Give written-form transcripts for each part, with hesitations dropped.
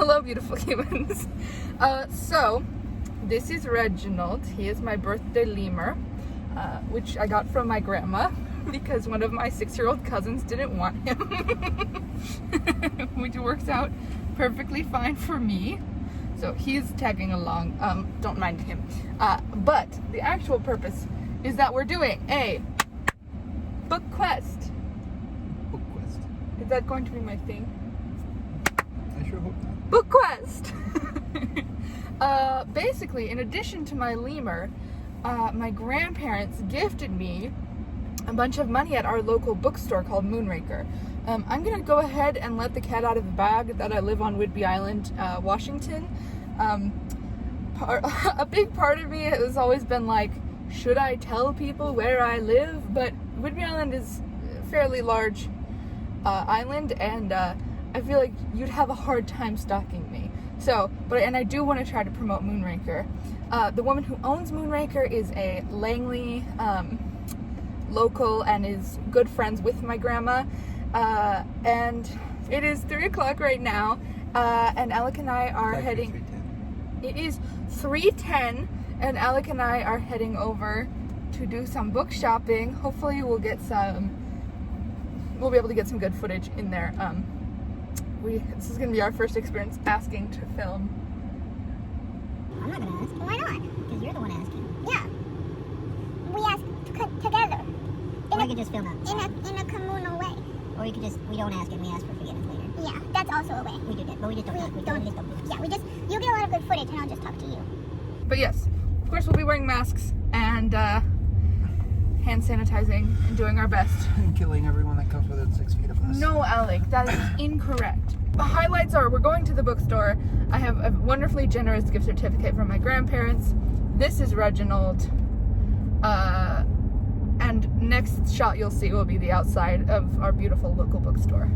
Hello, beautiful humans. So, this is Reginald. He is my birthday lemur, which I got from my grandma because one of my 6-year-old cousins didn't want him, which works out perfectly fine for me. So he's tagging along. Don't mind him. But the actual purpose is that we're doing a book quest. Book quest. Is that going to be my thing? I sure hope not. Book quest! Basically, in addition to my lemur, my grandparents gifted me a bunch of money at our local bookstore called Moonraker. I'm gonna go ahead and let the cat out of the bag that I live on Whidbey Island, Washington. A big part of me has always been like, should I tell people where I live? But Whidbey Island is a fairly large island, and I feel like you'd have a hard time stalking me. So, and I do want to try to promote Moonraker. The woman who owns Moonraker is a Langley local and is good friends with my grandma. And it is 3 o'clock right now, and Alec and I are heading. It is 3:10, and Alec and I are heading over to do some book shopping. Hopefully, we'll be able to get some good footage in there. This is gonna be our first experience asking to film. I'm not gonna ask. Why not? Because you're the one asking. Yeah. We ask together. Or we could just film outside. In a communal way. Or we don't ask and we ask for forgiveness later. Yeah, that's also a way. We do that, but we just don't talk. We just don't do it. Yeah, you get a lot of good footage and I'll just talk to you. But yes, of course we'll be wearing masks and hand sanitizing and doing our best. And killing everyone that comes within 6 feet of us. No, Alec, that is incorrect. The highlights are we're going to the bookstore. I have a wonderfully generous gift certificate from my grandparents. This is Reginald. And next shot you'll see will be the outside of our beautiful local bookstore.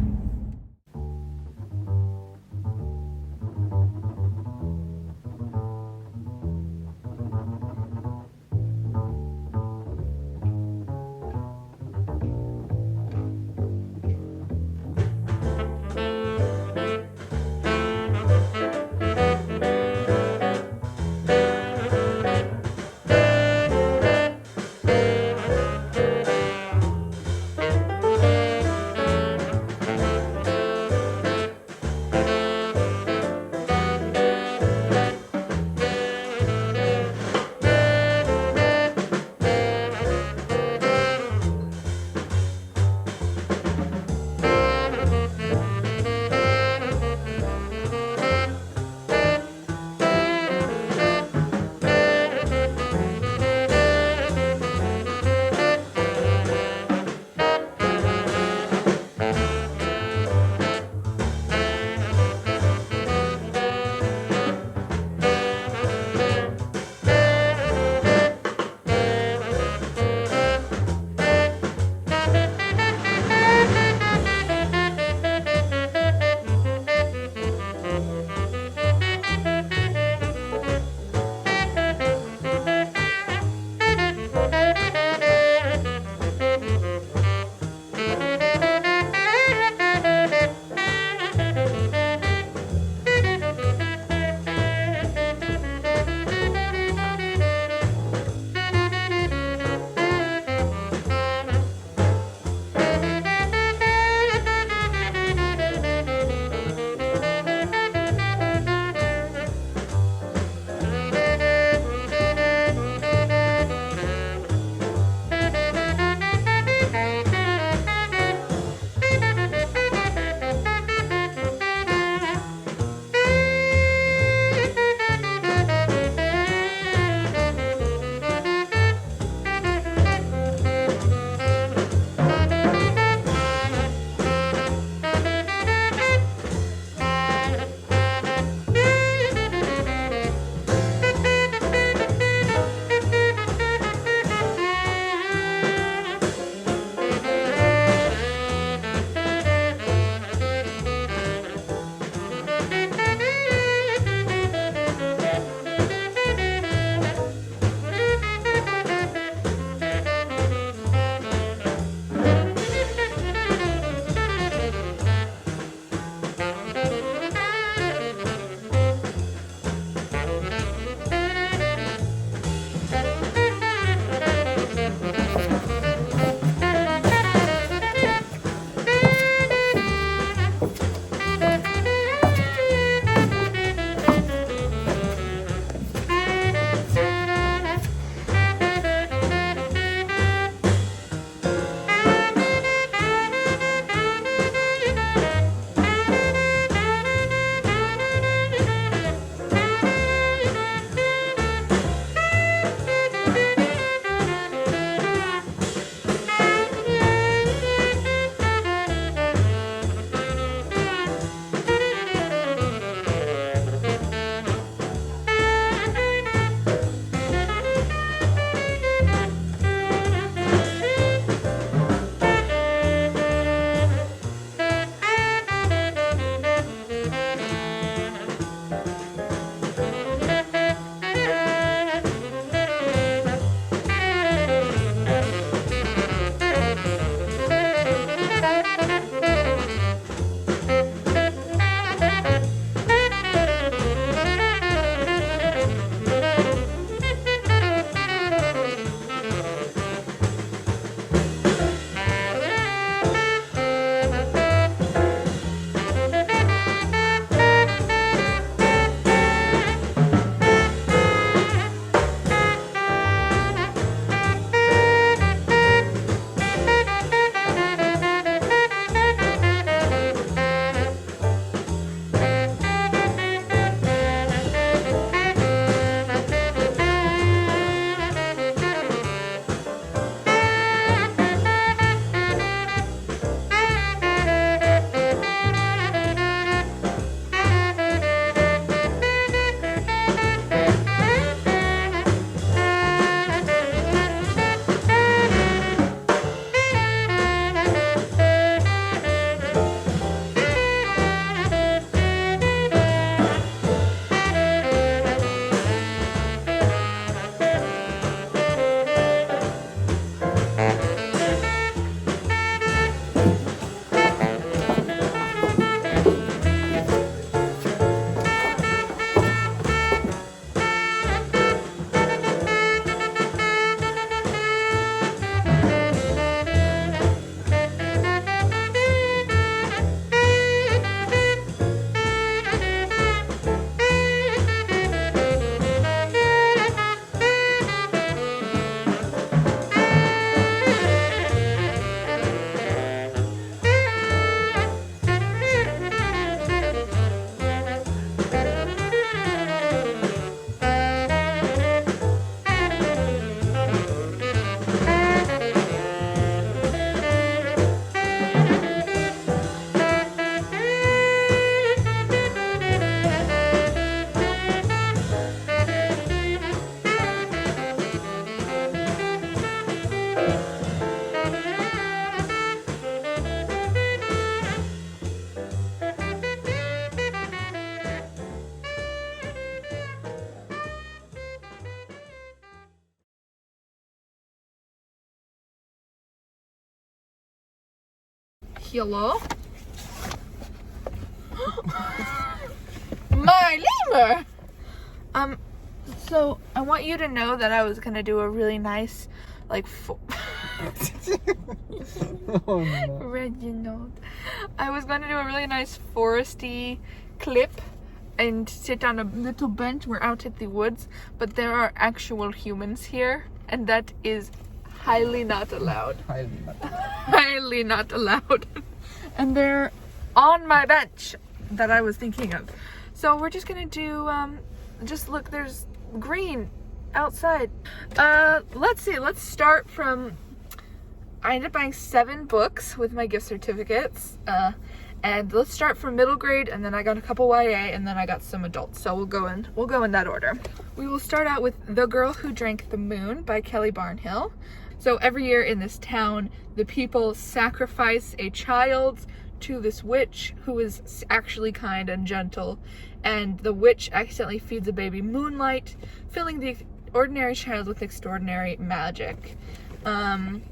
Hello. My lemur! So I want you to know that I was gonna do a really nice, like, Oh no. Reginald. I was gonna do a really nice foresty clip and sit on a little bench. We're out at the woods, but there are actual humans here, and that is highly not allowed. Highly not. Highly not allowed. And they're on my bench that I was thinking of. So we're just gonna do, just look, there's green outside. Let's see, let's start from, I ended up buying 7 books with my gift certificates. And let's start from middle grade, and then I got a couple YA, and then I got some adults. So we'll go in that order. We will start out with The Girl Who Drank the Moon by Kelly Barnhill. So every year in this town, the people sacrifice a child to this witch who is actually kind and gentle, and the witch accidentally feeds a baby moonlight, filling the ordinary child with extraordinary magic. And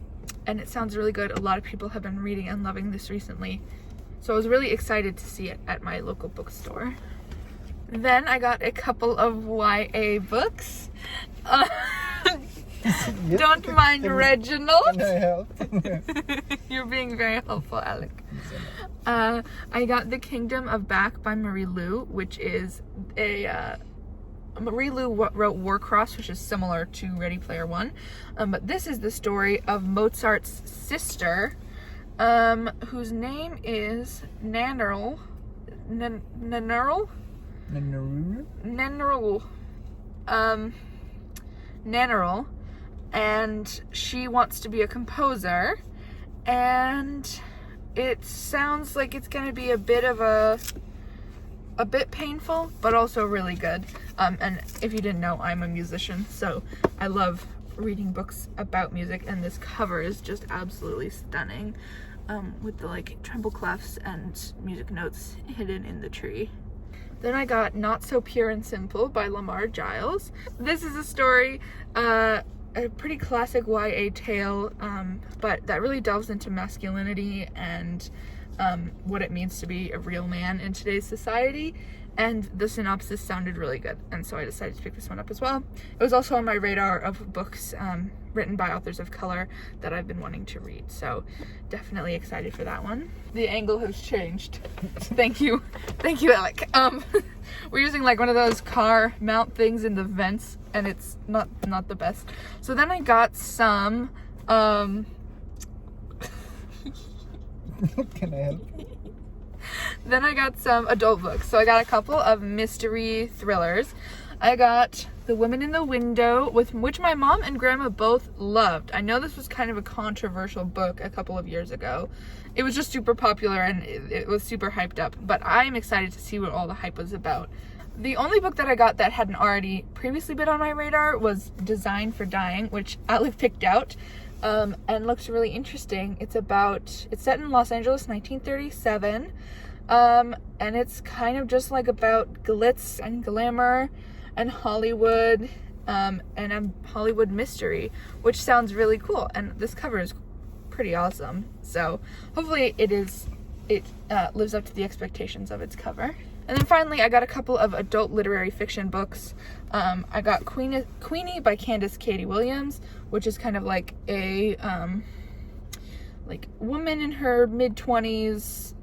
it sounds really good. A lot of people have been reading and loving this recently. So I was really excited to see it at my local bookstore. Then I got a couple of YA books. Don't mind Reginald. Can I help? You're being very helpful, Alec. I got The Kingdom of Back by Marie Lu, which is Marie Lu wrote Warcross, which is similar to Ready Player One. But this is the story of Mozart's sister, whose name is Nannerl. Nannerl. And she wants to be a composer, and it sounds like it's gonna be a bit painful, but also really good. And if you didn't know, I'm a musician, so I love reading books about music, and this cover is just absolutely stunning, with the like treble clefs and music notes hidden in the tree. Then I got Not So Pure and Simple by Lamar Giles. This is a story, a pretty classic YA tale, but that really delves into masculinity and what it means to be a real man in today's society. And the synopsis sounded really good, and so I decided to pick this one up as well. It was also on my radar of books written by authors of color that I've been wanting to read, so definitely excited for that one. The angle has changed. Thank you, Alec. We're using like one of those car mount things in the vents, and it's not the best. So then I got some Can I help? Then I got some adult books. So I got a couple of mystery thrillers. I got The Woman in the Window, which my mom and grandma both loved. I know this was kind of a controversial book a couple of years ago. It was just super popular, and it was super hyped up, but I'm excited to see what all the hype was about. The only book that I got that hadn't already previously been on my radar was Designed for Dying, which Alec picked out. And looks really interesting. It's set in Los Angeles, 1937, and it's kind of just like about glitz and glamour and Hollywood, and a Hollywood mystery, which sounds really cool, and this cover is pretty awesome, so hopefully it lives up to the expectations of its cover. And then finally, I got a couple of adult literary fiction books. I got Queenie by Candace Katie Williams, which is kind of like a like woman in her mid-20s,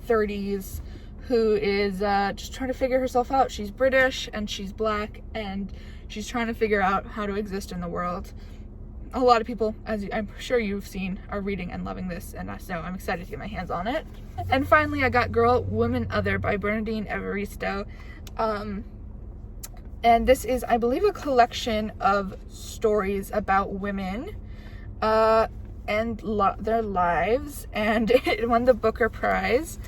30s, who is just trying to figure herself out. She's British and she's black, and she's trying to figure out how to exist in the world. A lot of people, as I'm sure you've seen, are reading and loving this, and so I'm excited to get my hands on it. And finally, I got Girl, Woman, Other by Bernadine Evaristo. And this is, I believe, a collection of stories about women and their lives, and it won the Booker Prize.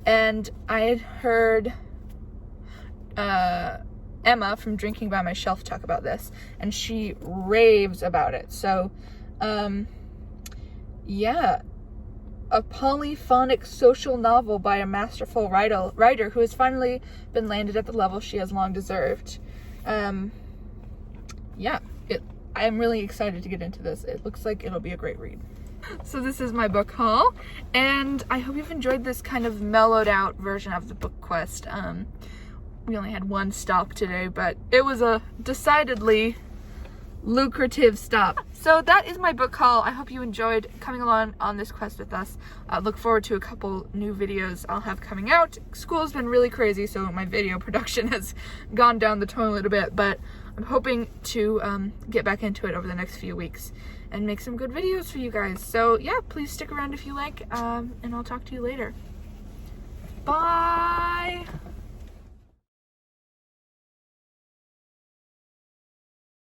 And I had heard Emma from Drinking by My Shelf talk about this, and she raves about it. So yeah, a polyphonic social novel by a masterful writer who has finally been landed at the level she has long deserved. Yeah, I'm really excited to get into this. It looks like it'll be a great read. So this is my book haul, and I hope you've enjoyed this kind of mellowed out version of the book quest. We only had one stop today, but it was a decidedly lucrative stop. So that is my book haul. I hope you enjoyed coming along on this quest with us. Look forward to a couple new videos I'll have coming out. School's been really crazy, so my video production has gone down the toilet a bit, but I'm hoping to get back into it over the next few weeks and make some good videos for you guys. So yeah, please stick around if you like, and I'll talk to you later. Bye!